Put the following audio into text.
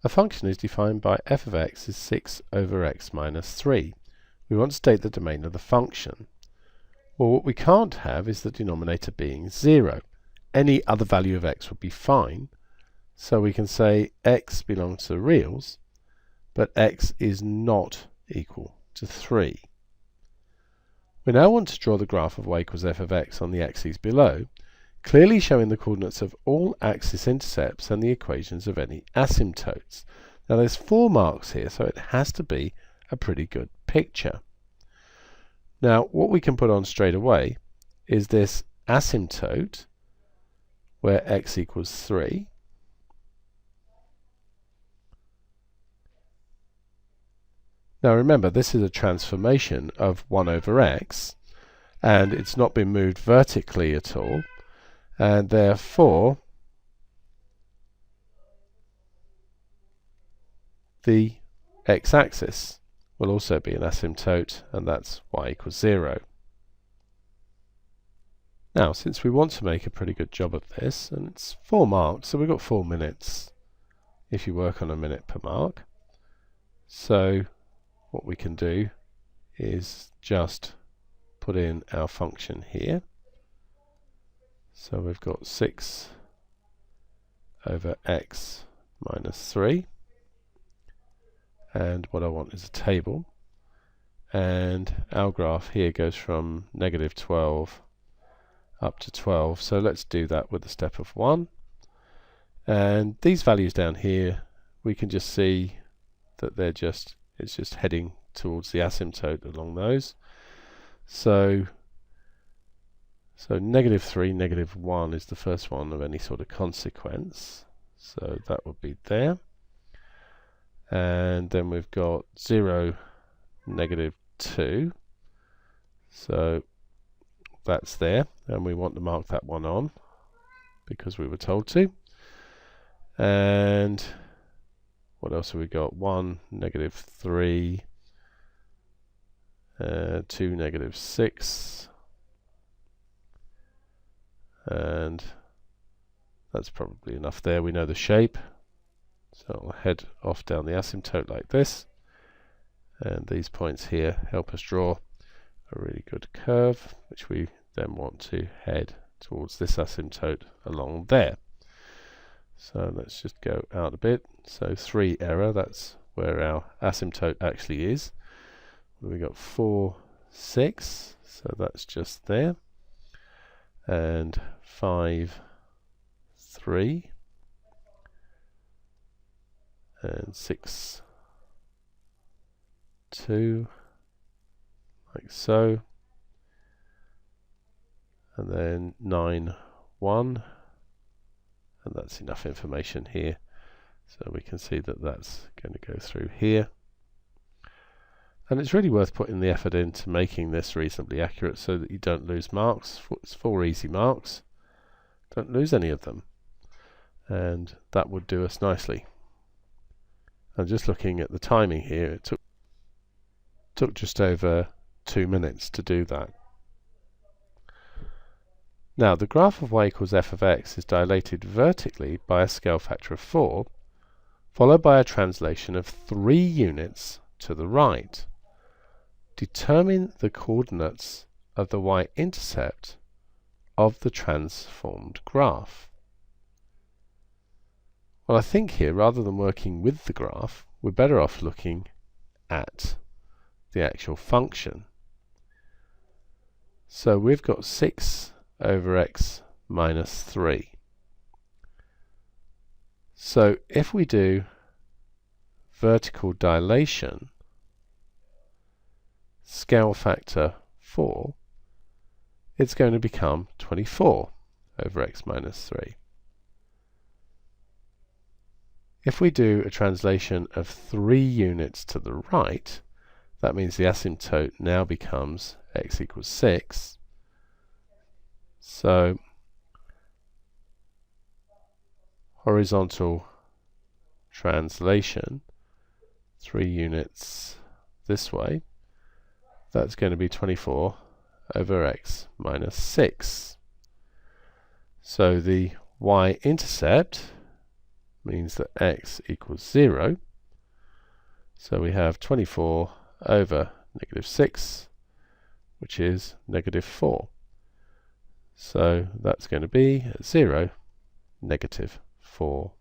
A function is defined by f of x is 6 over x minus 3. We want to state the domain of the function. Well, what we can't have is the denominator being 0. Any other value of x would be fine. So we can say x belongs to the reals, but x is not equal to 3. We now want to draw the graph of y equals f of x on the axes below, clearly showing the coordinates of all axis intercepts and the equations of any asymptotes. Now there's 4 marks here, so it has to be a pretty good picture. Now what we can put on straight away is this asymptote where x equals 3. Now remember, this is a transformation of 1 over x, and it's not been moved vertically at all, and therefore the x-axis will also be an asymptote, and that's y equals 0. Now, since we want to make a pretty good job of this, and it's 4 marks, so we've got 4 minutes if you work on a minute per mark. So what we can do is just put in our function here. So we've got 6 over x minus 3. And what I want is a table. And our graph here goes from negative 12 up to 12. So let's do that with a step of 1. And these values down here, we can just see that it's just heading towards the asymptote along those. So negative 3, negative 1 is the first one of any sort of consequence. So that would be there. And then we've got 0, negative 2. So that's there. And we want to mark that one on because we were told to. And what else have we got? 1, negative 3, 2, negative 6, and that's probably enough there. We know the shape, so I'll head off down the asymptote like this, and these points here help us draw a really good curve, which we then want to head towards this asymptote along there. So let's just go out a bit. So 3 error, that's where our asymptote actually is. We got 4, 6, so that's just there. And 5, 3. And 6, 2, like so. And then 9, 1. And that's enough information here, so we can see that that's going to go through here. And it's really worth putting the effort into making this reasonably accurate so that you don't lose marks. It's 4 easy marks, don't lose any of them, and that would do us nicely. And just looking at the timing here, it took just over 2 minutes to do that. Now the graph of y equals f of x is dilated vertically by a scale factor of 4, followed by a translation of 3 units to the right. Determine the coordinates of the y-intercept of the transformed graph. Well, I think here, rather than working with the graph, we're better off looking at the actual function. So we've got 6 over x minus 3. So if we do vertical dilation, scale factor 4, it's going to become 24 over x minus 3. If we do a translation of 3 units to the right, that means the asymptote now becomes x equals 6. So horizontal translation, 3 units this way, that's going to be 24 over x minus 6. So the y-intercept means that x equals 0. So we have 24 over negative 6, which is negative 4. So that's going to be 0, negative 4